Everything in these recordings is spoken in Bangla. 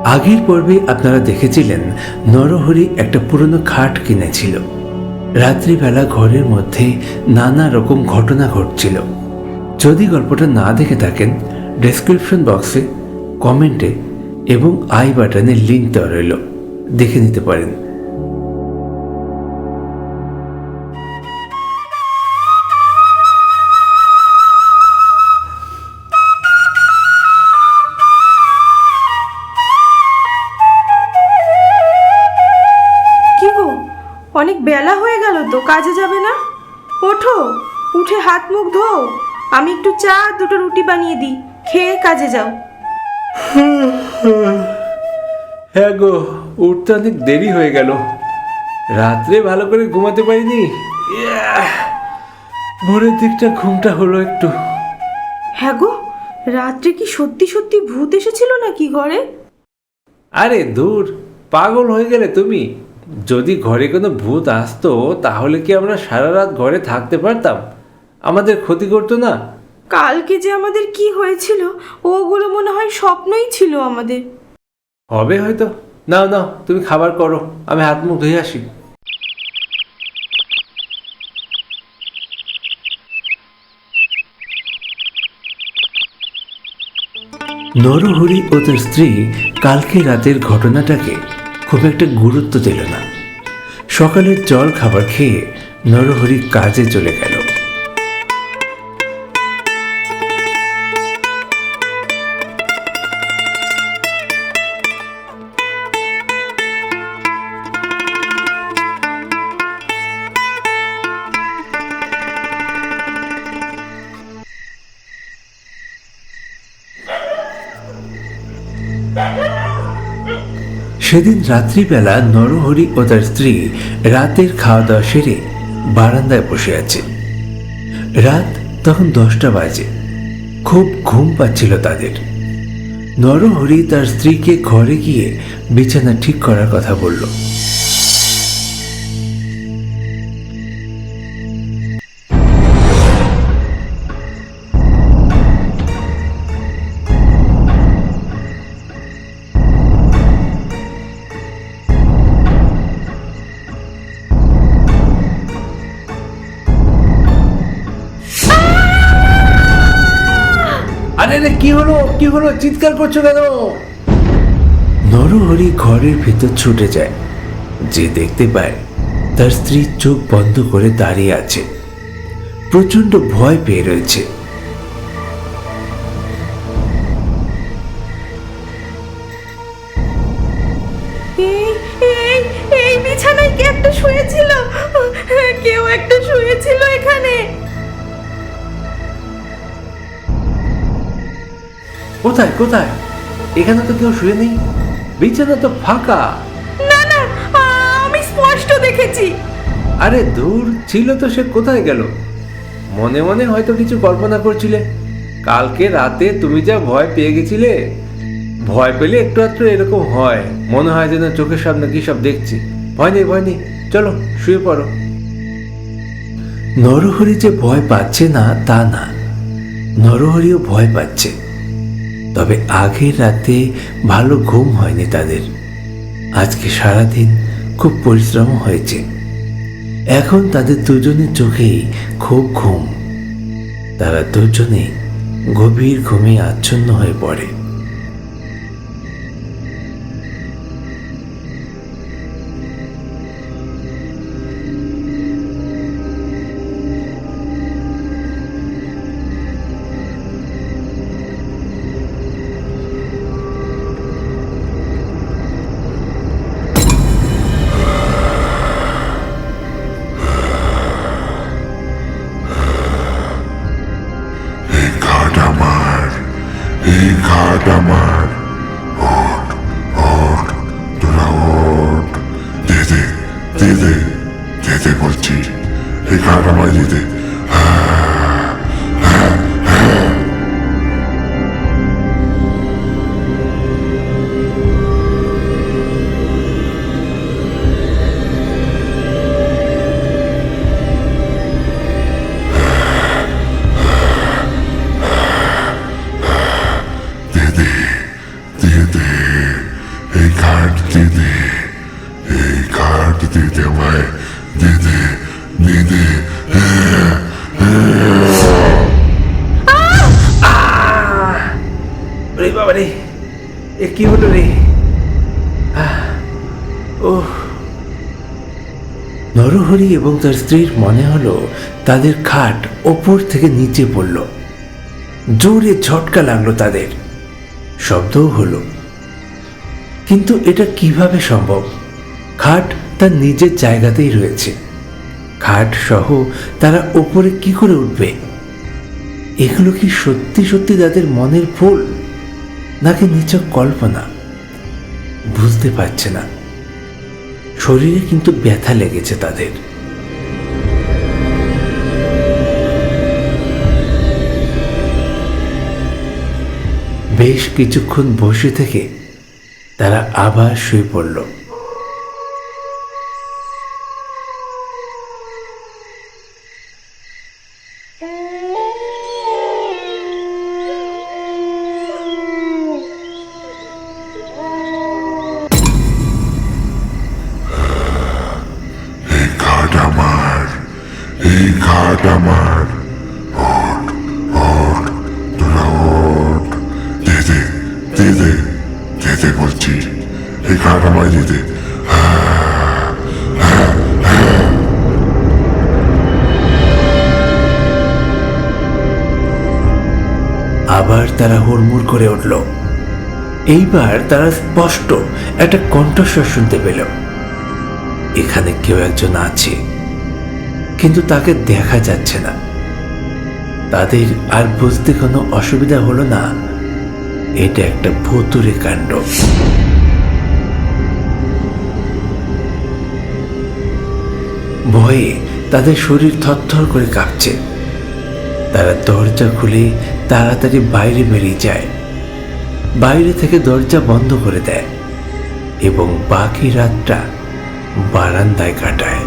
আগের পর্বে আপনারা দেখেছিলেন নরহরি একটা পুরনো খাট কিনেছিল। রাত্রিবেলা ঘরের মধ্যে নানা রকম ঘটনা ঘটছিল। যদি গল্পটা না দেখে থাকেন, ডেসক্রিপশন বক্সে, কমেন্টে এবং আই বাটনে লিঙ্ক দেওয়া রইল, দেখে নিতে পারেন। অনেক বেলা হয়ে গেল তো, কাজে যাবে না? ওঠো, উঠে হাত মুখ ধোও। আমি একটু চা দুটো রুটি বানিয়ে দিই, খেয়ে কাজে যাও। হ্যাঁ গো, উঠতে অনেক দেরি হয়ে গেল। রাত্রে ভালো করে ঘুমাতে পারিনি। ভোরের দিকটা ঘুমটা হলো একটু। হ্যাঁ গো, রাত্রে কি সত্যি সত্যি ভূত এসেছিল নাকি ঘরে? আরে দূর, পাগল হয়ে গেলে তুমি। যদি ঘরে কোনো ভূত আসতো তাহলে কি আমরা সারা রাত ঘরে থাকতে পারতাম? আমাদের ক্ষতি করতো না? কালকে যে আমাদের কি হয়েছিল, ওগুলো মনে হয় স্বপ্নই ছিল আমাদের। হবে হয়তো। নাও নাও, তুমি খাবার করো, আমি হাত মুখ ধুয়ে আসি। নরহরি ও তার স্ত্রী কালকে রাতের ঘটনাটাকে খুব একটা গুরুত্ব দিল না। সকালের জল খাবার খেয়ে নরহরি কাজে চলে গেল। সেদিন রাত্রিবেলা নরহরি ও তার স্ত্রী রাতের খাওয়া দাওয়া সেরে বারান্দায় বসে আছে। রাত তখন 10টা বাজে। খুব ঘুম পাচ্ছিল তাদের। নরহরি তার স্ত্রীকে ঘরে গিয়ে বিছানা ঠিক করার কথা বলল। আরে কি হলো, কি হলো, চিৎকার করছো কেন? নরহরি ঘরের ভেতর ছুটে যায়। যে দেখতে পায় তার স্ত্রী চোখ বন্ধ করে দাঁড়িয়ে আছে, প্রচন্ড ভয় পেয়ে রয়েছে। এই বিছানায় কে একটা শুয়েছিল? কেউ একটা শুয়েছিল এখানে। কোথায় কোথায়? এখানে তো কেউ শুয়ে নেই, বিছানা তো ফাঁকা। না না, আমি স্পষ্ট দেখেছি। আরে দূর, ছিল তো, সে কোথায় গেল? মনে মনে হয়তো কিছু কল্পনা করছিলে। কালকে রাতে তুমি যা ভয় পেয়ে গেছিলে। ভয় পেলে একটু আধটু এরকম হয়, মনে হয় যেন চোখের সামনে কি সব দেখছি। ভয় নেই, ভয় নেই, চলো শুয়ে পড়ো। নরহরি যে ভয় পাচ্ছে না তা না, নরহরিও ভয় পাচ্ছে। তবে আগের রাতে ভালো ঘুম হয়নি তাদের। আজকে সারাদিন খুব পরিশ্রম হয়েছে। এখন তাদের দুজনের চোখেই খুব ঘুম। তারা দুজনেই গভীর ঘুমে আচ্ছন্ন হয়ে পড়ে। এই ঘাট আমার। ওঠ ওঠ, তোরা ওঠ। দিদি দিদি দিদি বলছি, এই ঘাট আমায় দিদি। দিদি, এই খাট দিদি আমায়, দিদি দিদি। রে বাবা রে, এ কি হলো রে? ও নরহরি এবং তার স্ত্রীর মনে হলো তাদের খাট ওপর থেকে নিচে পড়ল। জোরে ঝটকা লাগলো তাদের, শব্দও হলো। কিন্তু এটা কিভাবে সম্ভব? খাট তার নিজের জায়গাতেই রয়েছে। খাট সহ তারা ওপরে কি করে উঠবে? এগুলো কি সত্যি সত্যি তাদের মনের ভুল, নাকি নিছক কল্পনা? বুঝতে পারছে না। শরীরে কিন্তু ব্যথা লেগেছে তাদের। বেশ কিছুক্ষণ বসে থেকে তারা আবার শুয়ে পড়ল। এই খাট আমার, এই খাট আমার। ওঠ ওঠ, তোরা ওঠ। দিদি দিদি দিদি বলছি, এই খাট আমায় দিদি। আবার তারা হুড়মুড় করে উঠল। এইবার তারা স্পষ্ট একটা কণ্ঠস্বর শুনতে পেল। এখানে কেউ একজন আছে, কিন্তু তাকে দেখা যাচ্ছে না। তাদের আর বুঝতে কোনো অসুবিধা হলো না, এটা একটা ভুতুড়ে কাণ্ড। ভয়ে তাদের শরীর থরথর করে কাঁপছে। তারা দরজা খুলে তাড়াতাড়ি বাইরে বেরিয়ে যায়। বাইরে থেকে দরজা বন্ধ করে দেয় এবং বাকি রাতটা বারান্দায় কাটায়।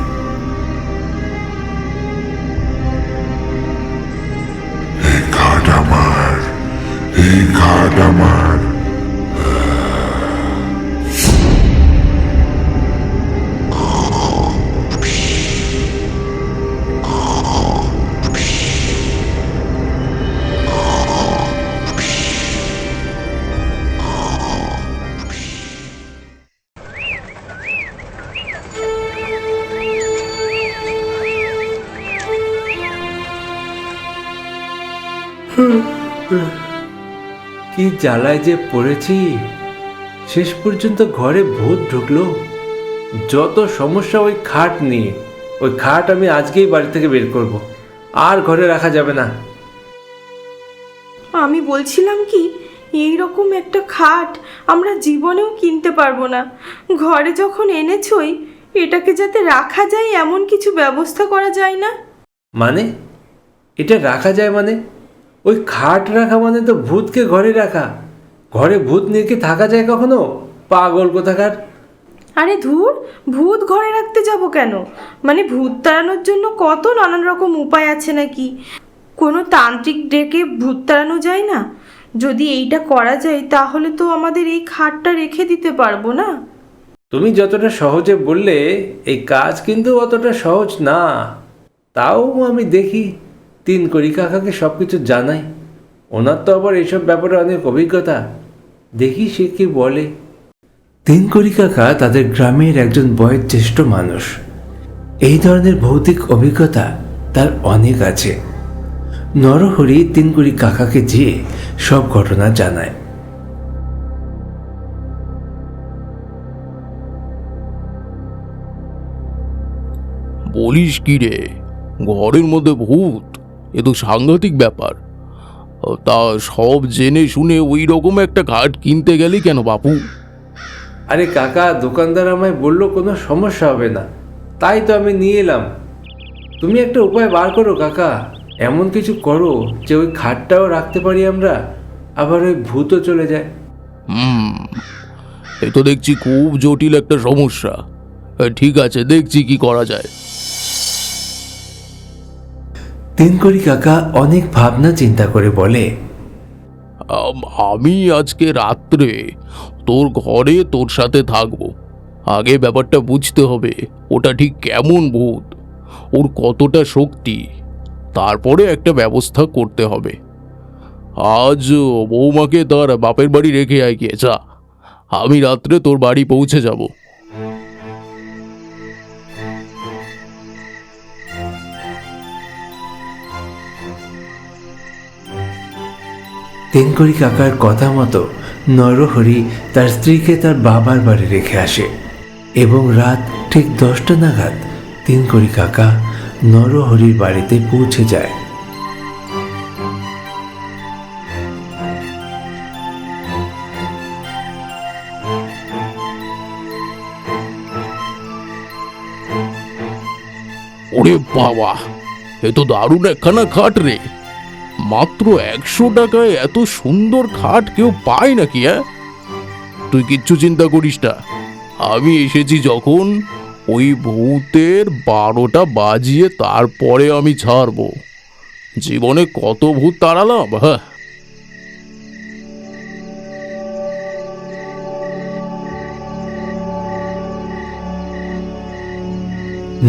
এই খাট আমার, এই খাট আমার। কি জ্বালায় যে পড়েছি! শেষ পর্যন্ত ঘরে ভূত ঢুকলো। যত সমস্যা ওই খাট নিয়ে। ওই খাট আমি আজকেই বাড়ি থেকে বের করব, আর ঘরে রাখা যাবে না। আমি বলছিলাম কি, এই রকম একটা খাট আমরা জীবনেও কিনতে পারবো না। ঘরে যখন এনেছই, এটাকে যাতে রাখা যায় এমন কিছু ব্যবস্থা করা যায় না? মানে এটা রাখা যায় মানে? ওই খাট রাখা মানে তো ভূতকে ঘরে রাখা। ঘরে ভূত নিয়ে কি থাকা যায় কখনো? পাগল কোথাকার! আরে ধুর, ভূত ঘরে রাখতে যাব কেন? মানে ভূত তাড়ানোর জন্য কত নানান রকম উপায় আছে নাকি? কোনো তান্ত্রিক ডেকে ভূত তাড়ানো যায় না? যদি এইটা করা যায় তাহলে তো আমাদের এই খাটটা রেখে দিতে পারবো না। তুমি যতটা সহজে বললে, এই কাজ কিন্তু অতটা সহজ না। তাও আমি দেখি তিনকড়ি কাকাকে সব কিছু জানাই। ওনার তো আবার এইসব ব্যাপারে অনেক অভিজ্ঞতা। দেখি সে কি বলে। তিনকড়ি কাকা তাদের গ্রামের একজন বয়োজ্যেষ্ঠ মানুষ। এই ধরনের ভৌতিক অভিজ্ঞতা তার অনেক আছে। নরহরি তিনকড়ি কাকাকে যেয়ে সব ঘটনা জানায়। বলিস কি রে, ঘরের মধ্যে ভূত? এ তো সাংঘাতিক ব্যাপার। তা সব জেনে শুনে ওই রকম একটা খাট কিনতে গেলি কেন বাপু? আরে কাকা, দোকানদার আমায় বললো কোনো সমস্যা হবে না, তাই তো আমি নিয়ে এলাম। তুমি একটা উপায় বার করো কাকা। এমন কিছু করো যে ওই খাটটাও রাখতে পারি আমরা, আবার ওই ভূতও চলে যায়। এ তো দেখছি খুব জটিল একটা সমস্যা। ঠিক আছে, দেখছি কি করা যায়। তিনকড়ি কাকা অনেক ভাবনা চিন্তা করে বলে, আমি আজকে রাত্রে তোর ঘরে তোর সাথে থাকবো। আগে ব্যাপারটা বুঝতে হবে, ওটা ঠিক কেমন ভূত, ওর কতটা শক্তি, তারপরে একটা ব্যবস্থা করতে হবে। আজ বৌমাকে তার বাপের বাড়ি রেখে আয় গিয়ে যা, আমি রাত্রে তোর বাড়ি পৌঁছে যাব। তেনকড়ি কাকার কথা মতো নরহরি তার স্ত্রীকে তার বাবার বাড়ি রেখে আসে এবং রাত ঠিক 10টা নাগাদ তেনকড়ি কাকা নরহরির বাড়িতে পৌঁছে যায়। ওরে বাবা, এ তো দারুণ একখানা খাট রে। মাত্র 100 টাকায় এত সুন্দর খাট কেউ পায় নাকি? তুই কিচ্ছু চিন্তা করিস না, আমি এসেছি যখন, ওই ভূতের 12টা বাজিয়ে তারপরে আমি ছাড়বো। জীবনে কত ভূত তাড়ালাম। হ্যাঁ,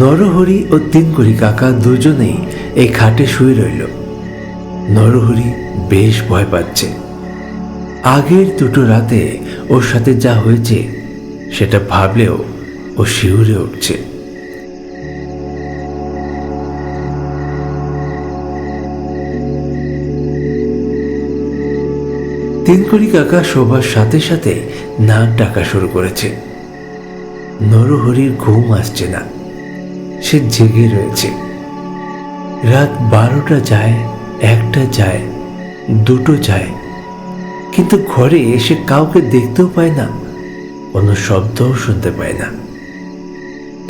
নরহরি ও তেনকড়ি কাকা দুজনেই এই খাটে শুয়ে রইল। নরহরি বেশ ভয় পাচ্ছে। আগের 2টো রাতে ওর সাথে যা হয়েছে সেটা ভাবলেও ও শিউরে উঠছে। তেনকড়ি কাকা শোবার সাথে সাথে নাক ডাকা শুরু করেছে। নরহরির ঘুম আসছে না, সে জেগে রয়েছে। রাত 12টা যায়, 1টা যায়, 2টো যায়, কিন্তু ঘরে এসে কাউকে দেখতেও পায় না, কোনো শব্দও শুনতে পায় না।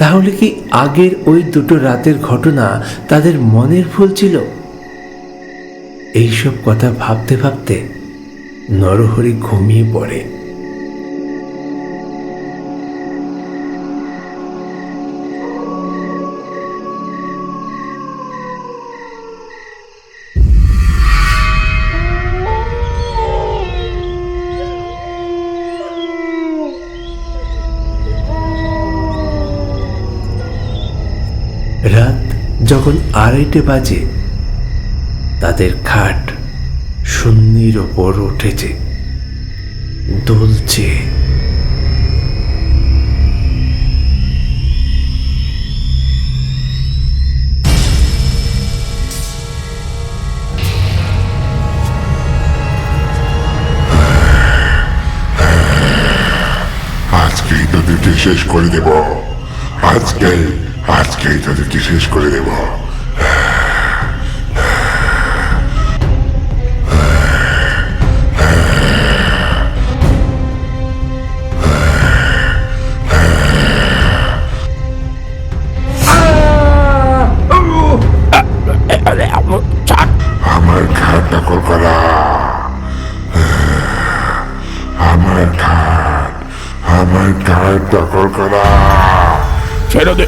তাহলে কি আগের ওই 2টো রাতের ঘটনা তাদের মনের ভুল ছিল? এইসব কথা ভাবতে ভাবতে নরহরি ঘুমিয়ে পড়ে। রাত যখন 2:30 বাজে, তাদের খাট শূন্যের ওপর উঠেছে, দুলছে। আজকেই তোদেরকে শেষ করে দেব, আজকেই তোদেরকে শেষ করে দেব। আমার ঘাট দখল করা, আমার ঘাট দখল করা। ছেড়ে দে,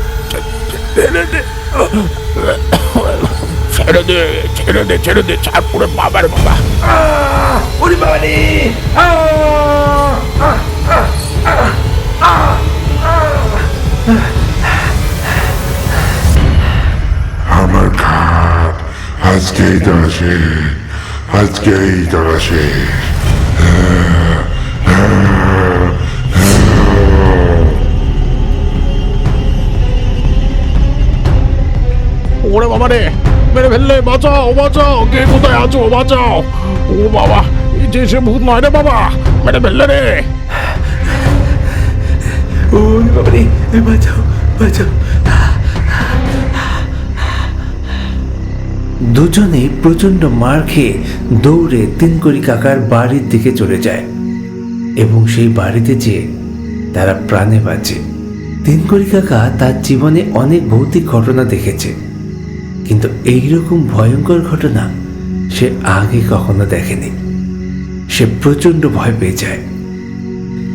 ছেড়ে দে, ছেড়ে দে, ছেড়ে দে, ছেড়ে দে, ছাড় পুরো বাবার বাবা। ওরে বাবা রে! আমার ঘাট আজকেই তোরা শেষ, আজকেই তোরা শেষ। ওরে বাবা রে, মেরে ফেললে, বাঁচাও বাঁচাও, কে কোথায় আছো, বাঁচাও। ও বাবা, এই যে সে ভূত নয় রে বাবা, মেরে ফেললে রে। ওরে বাবা রে! বাঁচাও, বাঁচাও! দুজনে প্রচন্ড মার খেয়ে দৌড়ে তেনকড়ি কাকার বাড়ির দিকে চলে যায় এবং সেই বাড়িতে যেয়ে তারা প্রাণে বাঁচে। তেনকড়ি কাকা তার জীবনে অনেক ভৌতিক ঘটনা দেখেছে, কিন্তু এইরকম ভয়ঙ্কর ঘটনা সে আগে কখনো দেখেনি। সে প্রচন্ড ভয় পেয়ে যায়।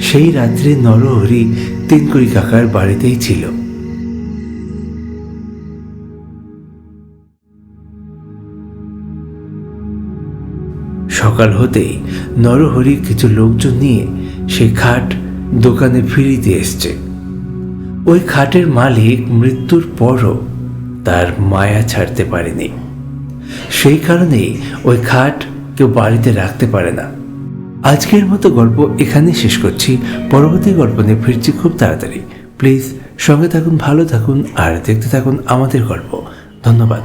সেই রাত্রে নরহরি তেনকড়ি কাকার বাড়িতেই ছিল। সকাল হতেই নরহরি কিছু লোকজন নিয়ে সেই খাট দোকানে ফিরিয়ে দিয়ে এসছে। ওই খাটের মালিক মৃত্যুর পরও তার মায়া ছাড়তে পারেনি। সেই কারণেই ওই খাট কেউ বাড়িতে রাখতে পারে না। আজকের মতো গল্প এখানে শেষ করছি। পরবর্তী গল্প নিয়ে ফিরছি খুব তাড়াতাড়ি। প্লিজ সঙ্গে থাকুন, ভালো থাকুন আর দেখতে থাকুন আমাদের গল্প। ধন্যবাদ।